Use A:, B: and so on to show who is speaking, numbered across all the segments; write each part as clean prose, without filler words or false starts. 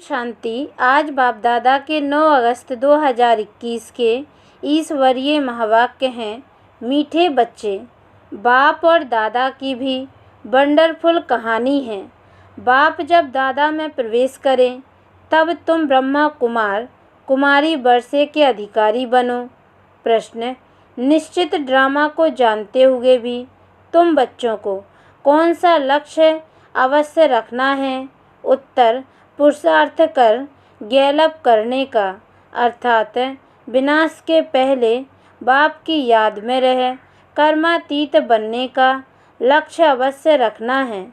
A: शांति। आज बाप दादा के 9 अगस्त 2021 के ईश्वरीय महावाक्य हैं। मीठे बच्चे, बाप और दादा की भी वंडरफुल कहानी है। बाप जब दादा में प्रवेश करें तब तुम ब्रह्मा कुमार कुमारी वर्षे के अधिकारी बनो। प्रश्न, निश्चित ड्रामा को जानते हुए भी तुम बच्चों को कौन सा लक्ष्य अवश्य रखना है? उत्तर, पुरुषार्थ कर गैलप करने का, अर्थात विनाश के पहले बाप की याद में रह कर्मातीत बनने का लक्ष्य अवश्य रखना है।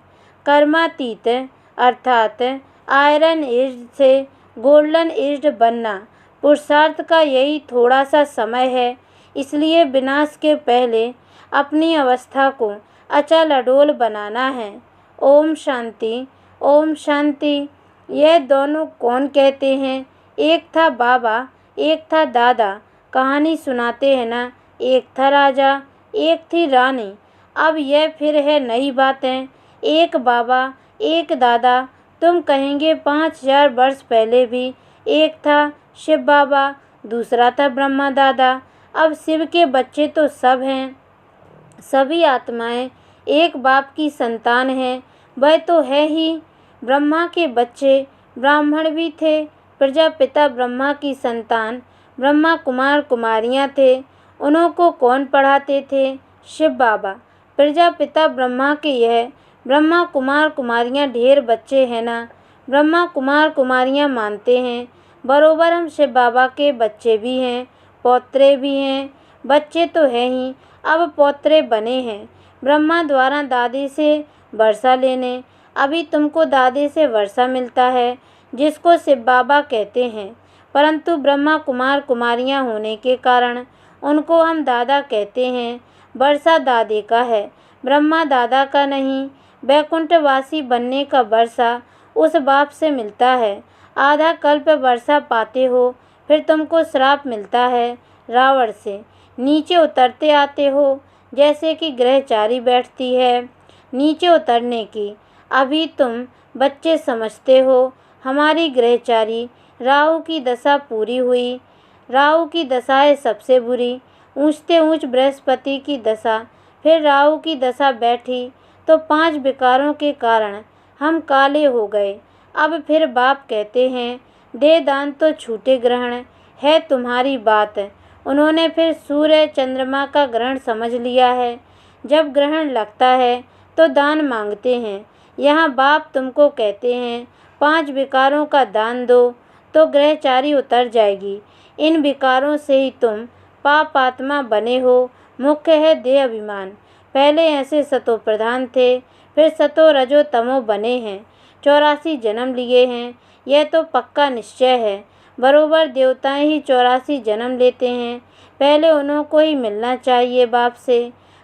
A: कर्मातीत अर्थात आयरन एज से गोल्डन एज बनना पुरुषार्थ का यही थोड़ा सा समय है। इसलिए विनाश के पहले अपनी अवस्था को अचल अडोल बनाना है। ओम शांति, ओम शांति। यह दोनों कौन कहते हैं? एक था बाबा, एक था दादा। कहानी सुनाते हैं ना, एक था राजा, एक थी रानी। अब यह फिर है नई बातें। एक बाबा, एक दादा। तुम कहेंगे 5000 वर्ष पहले भी एक था शिव बाबा, दूसरा था ब्रह्मा दादा। अब शिव के बच्चे तो सब हैं। सभी आत्माएं एक बाप की संतान हैं। वह तो है ही। ब्रह्मा के बच्चे ब्राह्मण भी थे। प्रजापिता ब्रह्मा की संतान ब्रह्मा कुमार कुमारियां थे। उन्हों को कौन पढ़ाते थे? शिव बाबा। प्रजापिता ब्रह्मा के यह ब्रह्मा कुमार कुमारियां ढेर बच्चे हैं ना। ब्रह्मा कुमार कुमारियां मानते हैं बरोबर हम शिव बाबा के बच्चे भी हैं, पौत्रे भी हैं। बच्चे तो हैं ही, अब पौत्रे बने हैं। ब्रह्मा द्वारा दादी से वर्षा लेने। अभी तुमको दादी से वर्षा मिलता है, जिसको शिव बाबा कहते हैं। परंतु ब्रह्मा कुमार कुमारियां होने के कारण उनको हम दादा कहते हैं। वर्षा दादी का है, ब्रह्मा दादा का नहीं। वैकुंठवासी बनने का वर्षा उस बाप से मिलता है। आधा कल्प वर्षा पाते हो, फिर तुमको श्राप मिलता है रावण से। नीचे उतरते आते हो, जैसे कि ग्रहचारी बैठती है नीचे उतरने की। अभी तुम बच्चे समझते हो हमारी ग्रहचारी राहु की दशा पूरी हुई। राहु की दशा है सबसे बुरी। ऊंचते ऊंच बृहस्पति की दशा, फिर राहु की दशा बैठी तो 5 विकारों के कारण हम काले हो गए। अब फिर बाप कहते हैं दे दान तो छूटे ग्रहण है तुम्हारी बात। उन्होंने फिर सूर्य चंद्रमा का ग्रहण समझ लिया है। जब ग्रहण लगता है तो दान मांगते हैं। यहाँ बाप तुमको कहते हैं 5 विकारों का दान दो तो ग्रहचारी उतर जाएगी। इन विकारों से ही तुम पाप आत्मा बने हो। मुख्य है देह अभिमान। पहले ऐसे सतो प्रधान थे, फिर सतो रजो तमो बने हैं। 84 जन्म लिए हैं, यह तो पक्का निश्चय है। बरोबर देवताएं ही 84 जन्म लेते हैं। पहले उन्हों को ही मिलना चाहिए बाप से।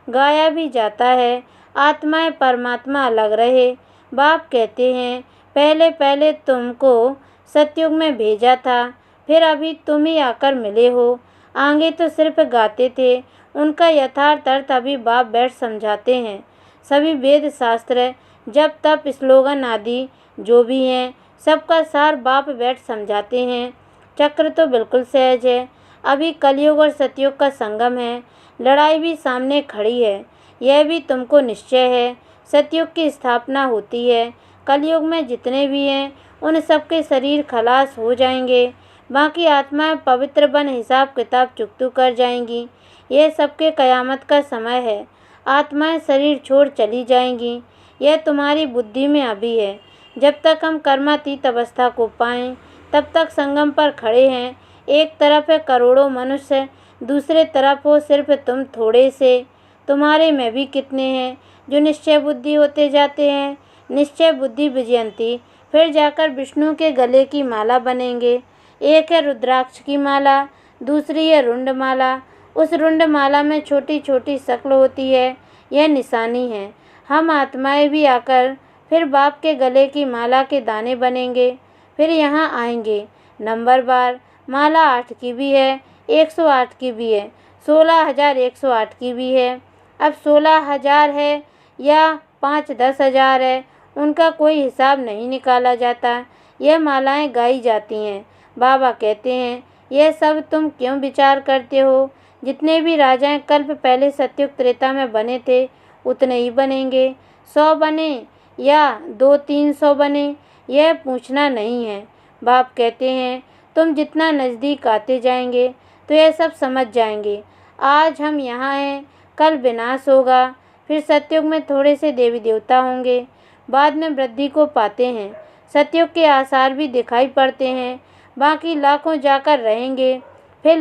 A: गाया भी जाता है आत्माएं परमात्मा अलग रहे। बाप कहते हैं पहले पहले तुमको सतयुग में भेजा था, फिर अभी तुम ही आकर मिले हो। आगे तो सिर्फ गाते थे, उनका यथार्थ अर्थ अभी बाप बैठ समझाते हैं। सभी वेद शास्त्र जब तप स्लोगन आदि जो भी हैं, सबका सार बाप बैठ समझाते हैं। चक्र तो बिल्कुल सहज है। अभी कलयुग और सतयुग का संगम है। लड़ाई भी सामने खड़ी है, यह भी तुमको निश्चय है। सतयुग की स्थापना होती है। कलयुग में जितने भी हैं उन सबके शरीर खलास हो जाएंगे। बाकी आत्माएं पवित्र बन हिसाब किताब चुकतू कर जाएंगी। यह सबके कयामत का समय है। आत्माएं शरीर छोड़ चली जाएंगी। यह तुम्हारी बुद्धि में अभी है। जब तक हम कर्मातीत अवस्था को पाएं, तब तक संगम पर खड़े हैं। एक तरफ है करोड़ों मनुष्य, दूसरे तरफ हो सिर्फ तुम थोड़े से। तुम्हारे में भी कितने हैं जो निश्चय बुद्धि होते जाते हैं। निश्चय बुद्धि विजयंती, फिर जाकर विष्णु के गले की माला बनेंगे। एक है रुद्राक्ष की माला, दूसरी है रुंड माला। उस रुंड माला में छोटी छोटी शक्ल होती है, यह निशानी है। हम आत्माएं भी आकर फिर बाप के गले की माला के दाने बनेंगे, फिर यहाँ आएंगे नंबरवार। माला 8 की भी है, 108 की भी है, 16108 की भी है। अब 16000 है या 5-10 हज़ार है, उनका कोई हिसाब नहीं निकाला जाता। यह मालाएं गाई जाती हैं। बाबा कहते हैं, यह सब तुम क्यों विचार करते हो? जितने भी राजाएं कल्प पहले सतयुग त्रेता में बने थे उतने ही बनेंगे। 100 बने या 200-300 बने, यह पूछना नहीं है। बाप कहते हैं, तुम जितना नज़दीक आते जाएंगे तो यह सब समझ जाएंगे। आज हम यहाँ हैं, कल विनाश होगा, फिर सतयुग में थोड़े से देवी देवता होंगे, बाद में वृद्धि को पाते हैं। सतयुग के आसार भी दिखाई पड़ते हैं, बाकी लाखों जाकर रहेंगे, फिर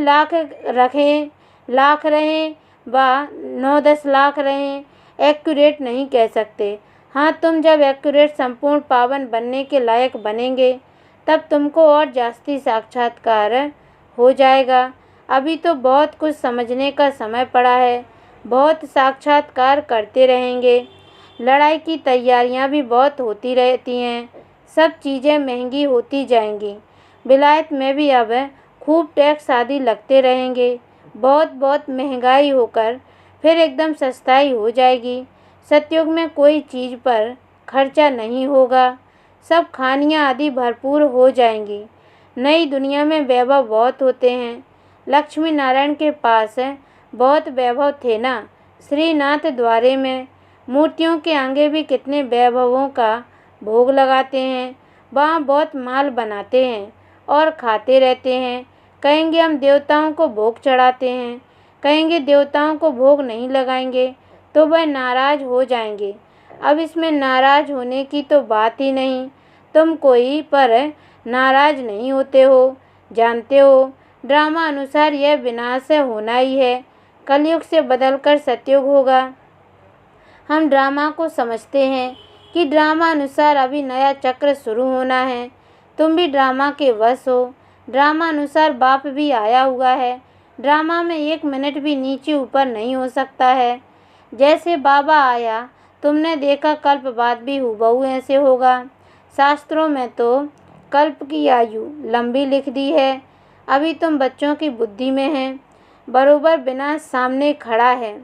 A: लाख रहें व 9-10 लाख रहें, एक्यूरेट नहीं कह सकते। हाँ, तुम जब एक्यूरेट संपूर्ण पावन बनने के लायक बनेंगे तब तुमको और जास्ती साक्षात्कार हो जाएगा। अभी तो बहुत कुछ समझने का समय पड़ा है, बहुत साक्षात्कार करते रहेंगे। लड़ाई की तैयारियां भी बहुत होती रहती हैं, सब चीज़ें महंगी होती जाएंगी। विलायत में भी अब खूब टैक्स आदि लगते रहेंगे, बहुत बहुत महंगाई होकर फिर एकदम सस्ताई हो जाएगी। सतयुग में कोई चीज़ पर खर्चा नहीं होगा, सब खानियाँ आदि भरपूर हो जाएंगी। नई दुनिया में वैभव बहुत होते हैं। लक्ष्मी नारायण के पास बहुत वैभव थे ना। श्रीनाथ द्वारे में मूर्तियों के आगे भी कितने वैभवों का भोग लगाते हैं, वहाँ बहुत माल बनाते हैं और खाते रहते हैं। कहेंगे हम देवताओं को भोग चढ़ाते हैं, कहेंगे देवताओं को भोग नहीं लगाएंगे तो वह नाराज़ हो जाएंगे। अब इसमें नाराज़ होने की तो बात ही नहीं, तुम कोई पर नाराज़ नहीं होते हो। जानते हो, ड्रामा अनुसार यह विनाश होना ही है, कलयुग से बदलकर सतयुग होगा। हम ड्रामा को समझते हैं कि ड्रामा अनुसार अभी नया चक्र शुरू होना है। तुम भी ड्रामा के वश हो, ड्रामा अनुसार बाप भी आया हुआ है। ड्रामा में 1 मिनट भी नीचे ऊपर नहीं हो सकता है। जैसे बाबा आया तुमने देखा, कल्प बाद भी हूबहू ऐसे होगा। शास्त्रों में तो कल्प की आयु लंबी लिख दी है। अभी तुम बच्चों की बुद्धि में हैं, बरोबर विनाश सामने खड़ा है।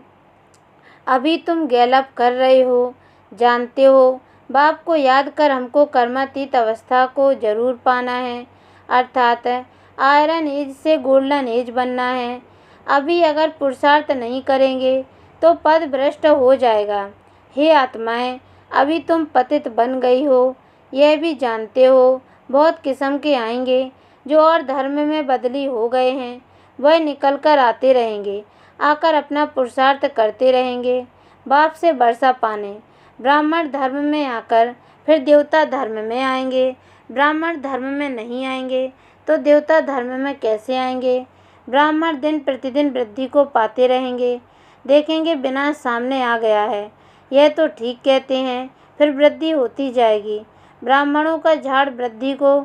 A: अभी तुम गैलअप कर रहे हो। जानते हो, बाप को याद कर हमको कर्मातीत अवस्था को जरूर पाना है, अर्थात आयरन एज से गोल्डन एज बनना है। अभी अगर पुरुषार्थ नहीं करेंगे तो पद भ्रष्ट हो जाएगा। हे आत्माएं, अभी तुम पतित बन गई हो, यह भी जानते हो। बहुत किस्म के आएंगे जो और धर्म में बदली हो गए हैं, वह निकल कर आते रहेंगे, आकर अपना पुरुषार्थ करते रहेंगे बाप से वर्षा पाने। ब्राह्मण धर्म में आकर फिर देवता धर्म में आएंगे, ब्राह्मण धर्म में नहीं आएंगे तो देवता धर्म में कैसे आएंगे? ब्राह्मण दिन प्रतिदिन वृद्धि को पाते रहेंगे, देखेंगे विनाश सामने आ गया है। यह तो ठीक कहते हैं, फिर वृद्धि होती जाएगी। ब्राह्मणों का झाड़ वृद्धि को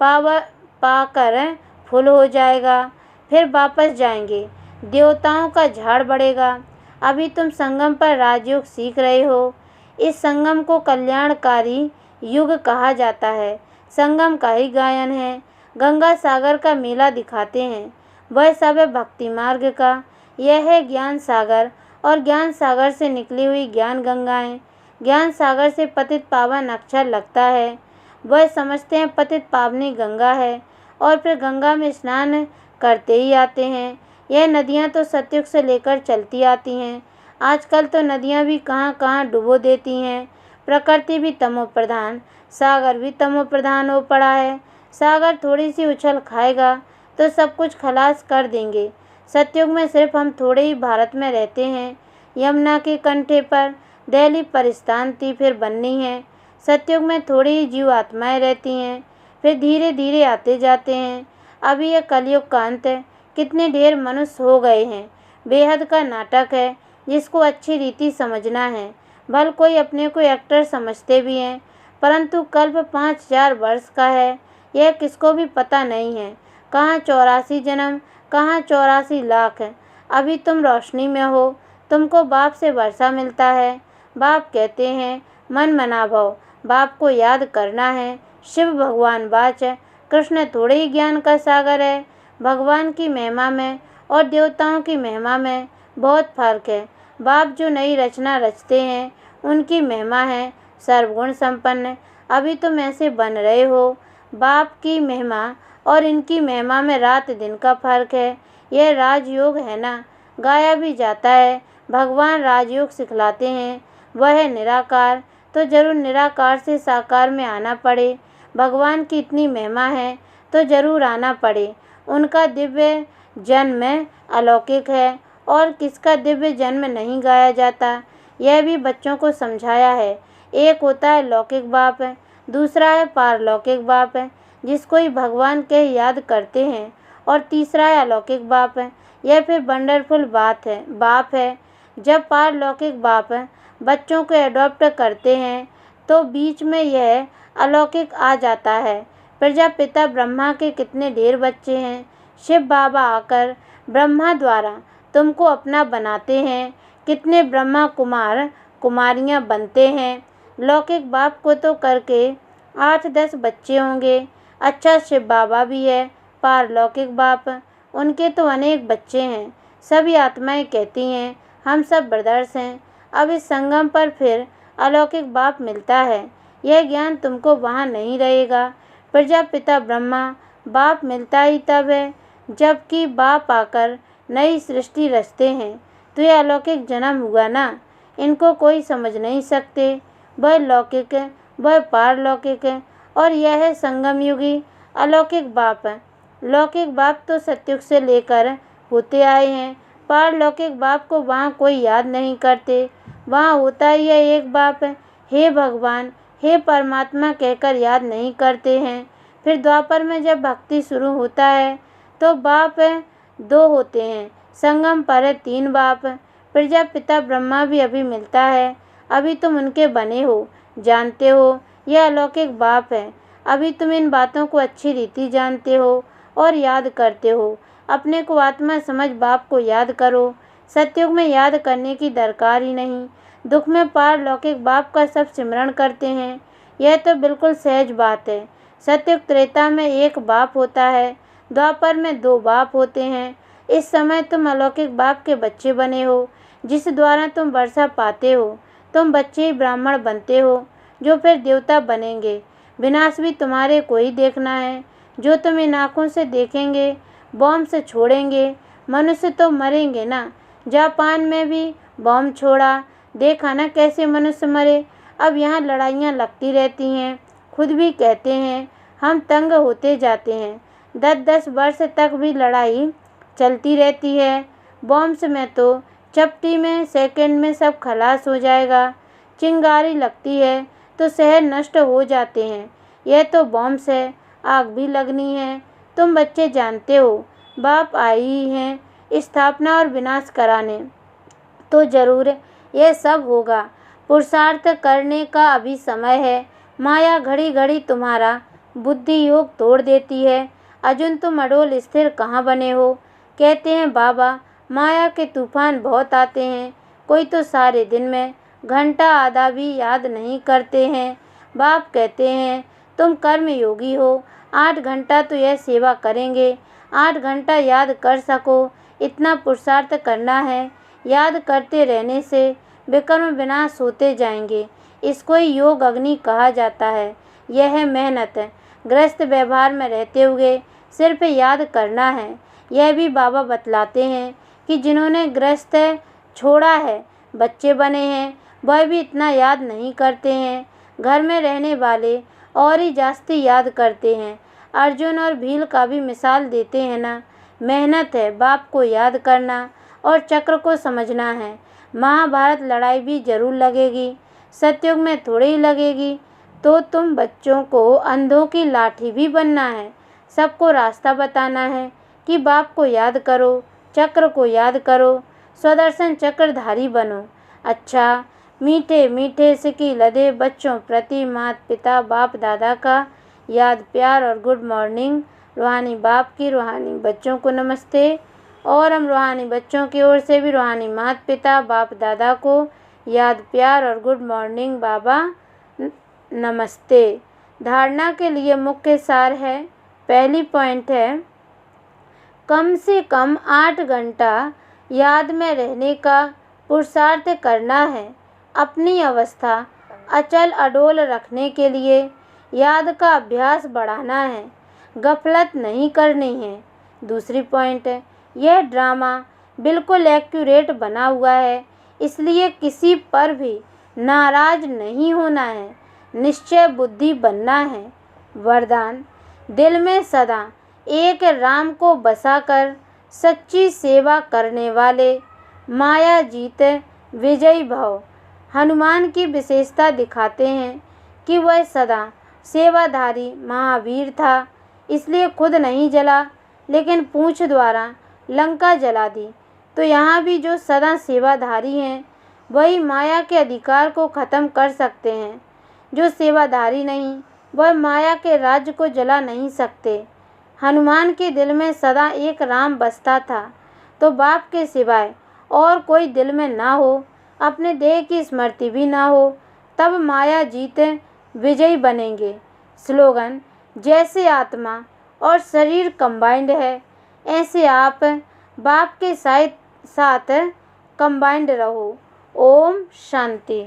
A: पाकर फुल हो जाएगा, फिर वापस जाएंगे। देवताओं का झाड़ बढ़ेगा। अभी तुम संगम पर राजयोग सीख रहे हो। इस संगम को कल्याणकारी युग कहा जाता है। संगम का ही गायन है। गंगा सागर का मेला दिखाते हैं, वह सब है भक्ति मार्ग का। यह है ज्ञान सागर, और ज्ञान सागर से निकली हुई ज्ञान गंगाएं। ज्ञान सागर से पतित पावन अक्षर लगता है, वह समझते हैं पतित पावनी गंगा है, और फिर गंगा में स्नान करते ही आते हैं। यह नदियाँ तो सतयुग से लेकर चलती आती हैं। आजकल तो नदियाँ भी कहाँ कहाँ डुबो देती हैं। प्रकृति भी तमो प्रधान, सागर भी तमो प्रधान हो पड़ा है। सागर थोड़ी सी उछल खाएगा तो सब कुछ खलास कर देंगे। सतयुग में सिर्फ हम थोड़े ही भारत में रहते हैं। यमुना के कंठे पर दिल्ली परिस्तांति फिर बननी है। सतयुग में थोड़ी ही जीव आत्माएँ रहती हैं, फिर धीरे धीरे आते जाते हैं। अभी यह कलयुग का अंत है। कितने ढेर मनुष्य हो गए हैं। बेहद का नाटक है जिसको अच्छी रीति समझना है। भल कोई अपने को एक्टर समझते भी हैं, परंतु कल्प 5,000 वर्ष का है, यह किसको भी पता नहीं है। कहाँ 84 जन्म, कहाँ 84 लाख। अभी तुम रोशनी में हो, तुमको बाप से वर्षा मिलता है। बाप कहते हैं मन मना भव, बाप को याद करना है। शिव भगवान वाच, कृष्ण थोड़े ही ज्ञान का सागर है। भगवान की महिमा में और देवताओं की महिमा में बहुत फर्क है। बाप जो नई रचना रचते हैं उनकी महिमा है सर्वगुण संपन्न। अभी तुम ऐसे बन रहे हो, बाप की महिमा और इनकी महिमा में रात दिन का फर्क है। यह राजयोग है ना, गाया भी जाता है। भगवान राजयोग सिखलाते हैं। वह है निराकार, तो जरूर निराकार से साकार में आना पड़े। भगवान की इतनी महिमा है तो जरूर आना पड़े। उनका दिव्य जन्म अलौकिक है और किसका दिव्य जन्म नहीं गाया जाता। यह भी बच्चों को समझाया है। एक होता है लौकिक बाप, दूसरा है पारलौकिक बाप जिसको ही भगवान के याद करते हैं, और तीसरा है अलौकिक बाप। यह फिर वंडरफुल बाप है। जब पारलौकिक बाप बच्चों को एडॉप्ट करते हैं तो बीच में यह अलौकिक आ जाता है। प्रजापिता ब्रह्मा के कितने ढेर बच्चे हैं। शिव बाबा आकर ब्रह्मा द्वारा तुमको अपना बनाते हैं। कितने ब्रह्मा कुमार कुमारियां बनते हैं। लौकिक बाप को तो करके 8-10 बच्चे होंगे। अच्छा, शिव बाबा भी है पारलौकिक बाप, उनके तो अनेक बच्चे हैं। सभी आत्माएं कहती हैं हम सब ब्रदर्स हैं। अब इस संगम पर फिर अलौकिक बाप मिलता है। यह ज्ञान तुमको वहाँ नहीं रहेगा। प्रजापिता ब्रह्मा बाप मिलता ही तब है जबकि बाप आकर नई सृष्टि रचते हैं। तो यह अलौकिक जन्म हुआ ना, इनको कोई समझ नहीं सकते। वह लौकिक है, वह पारलौकिक है, और यह है संगम युगी अलौकिक बाप। लौकिक बाप तो सतयुग से लेकर होते आए हैं। पारलौकिक बाप को वहाँ कोई याद नहीं करते। वहाँ होता ही है एक बाप, हे भगवान, हे परमात्मा कहकर याद नहीं करते हैं। फिर द्वापर में जब भक्ति शुरू होता है तो बाप 2 होते हैं। संगम पर है 3 बाप। प्रजापिता ब्रह्मा भी अभी मिलता है। अभी तुम उनके बने हो, जानते हो। यह अलौकिक बाप है। अभी तुम इन बातों को अच्छी रीति जानते हो और याद करते हो। अपने को आत्मा समझ बाप को याद करो। सतयुग में याद करने की दरकार ही नहीं। दुख में पारलौकिक बाप का सब सिमरण करते हैं। यह तो बिल्कुल सहज बात है। सतयुग त्रेता में 1 बाप होता है, द्वापर में 2 बाप होते हैं। इस समय तुम अलौकिक बाप के बच्चे बने हो, जिस द्वारा तुम वर्षा पाते हो। तुम बच्चे ही ब्राह्मण बनते हो, जो फिर देवता बनेंगे। विनाश भी तुम्हारे को ही देखना है, जो तुम इन आँखों से देखेंगे। बॉम्ब से छोड़ेंगे, मनुष्य तो मरेंगे ना। जापान में भी बॉम्ब छोड़ा, देखा ना कैसे मनुष्य मरे। अब यहाँ लड़ाइयाँ लगती रहती हैं। खुद भी कहते हैं हम तंग होते जाते हैं। 10-10 वर्ष तक भी लड़ाई चलती रहती है। बॉम्ब्स में तो चपटी में सेकंड में सब खलास हो जाएगा। चिंगारी लगती है तो शहर नष्ट हो जाते हैं। यह तो बॉम्ब्स है, आग भी लगनी है। तुम बच्चे जानते हो बाप आए ही हैं स्थापना और विनाश कराने, तो जरूर यह सब होगा। पुरुषार्थ करने का अभी समय है। माया घड़ी घड़ी तुम्हारा बुद्धि योग तोड़ देती है। अर्जुन तुम अडोल स्थिर कहाँ बने हो। कहते हैं बाबा माया के तूफान बहुत आते हैं। कोई तो सारे दिन में घंटा आधा भी याद नहीं करते हैं। बाप कहते हैं तुम कर्म योगी हो, 8 घंटा तो यह सेवा करेंगे। 8 घंटा याद कर सको, इतना पुरुषार्थ करना है। याद करते रहने से विकर्म विनाश होते जाएंगे। इसको ही योग अग्नि कहा जाता है। यह है मेहनत। गृहस्थ व्यवहार में रहते हुए सिर्फ याद करना है। यह भी बाबा बतलाते हैं कि जिन्होंने गृहस्थ छोड़ा है, बच्चे बने हैं, वह भी इतना याद नहीं करते हैं। घर में रहने वाले और ही जास्ती याद करते हैं। अर्जुन और भील का भी मिसाल देते हैं ना। मेहनत है बाप को याद करना और चक्र को समझना है। महाभारत लड़ाई भी जरूर लगेगी, सतयुग में थोड़ी ही लगेगी। तो तुम बच्चों को अंधों की लाठी भी बनना है। सबको रास्ता बताना है कि बाप को याद करो, चक्र को याद करो, स्वदर्शन चक्रधारी बनो। अच्छा, मीठे मीठे सिकी लदे बच्चों प्रति माता पिता बाप दादा का याद प्यार और गुड मॉर्निंग। रूहानी बाप की रूहानी बच्चों को नमस्ते। और हम रूहानी बच्चों की ओर से भी रूहानी माता पिता बाप दादा को याद प्यार और गुड मॉर्निंग बाबा नमस्ते। धारणा के लिए मुख्य सार है। पहली पॉइंट है कम से कम 8 घंटा याद में रहने का पुरुषार्थ करना है। अपनी अवस्था अचल अडोल रखने के लिए याद का अभ्यास बढ़ाना है, गफलत नहीं करनी है। दूसरी पॉइंट, यह ड्रामा बिल्कुल एक्यूरेट बना हुआ है, इसलिए किसी पर भी नाराज नहीं होना है, निश्चय बुद्धि बनना है। वरदान, दिल में सदा एक राम को बसाकर सच्ची सेवा करने वाले माया जीत विजयी भव। हनुमान की विशेषता दिखाते हैं कि वह सदा सेवाधारी महावीर था, इसलिए खुद नहीं जला लेकिन पूंछ द्वारा लंका जला दी। तो यहाँ भी जो सदा सेवाधारी हैं वही माया के अधिकार को ख़त्म कर सकते हैं, जो सेवाधारी नहीं वह माया के राज्य को जला नहीं सकते। हनुमान के दिल में सदा एक राम बसता था, तो बाप के सिवाय और कोई दिल में ना हो, अपने देह की स्मृति भी ना हो, तब माया जीत विजयी बनेंगे। स्लोगन, जैसे आत्मा और शरीर कंबाइंड है, ऐसे आप बाप के साथ कंबाइंड रहो। ओम शांति।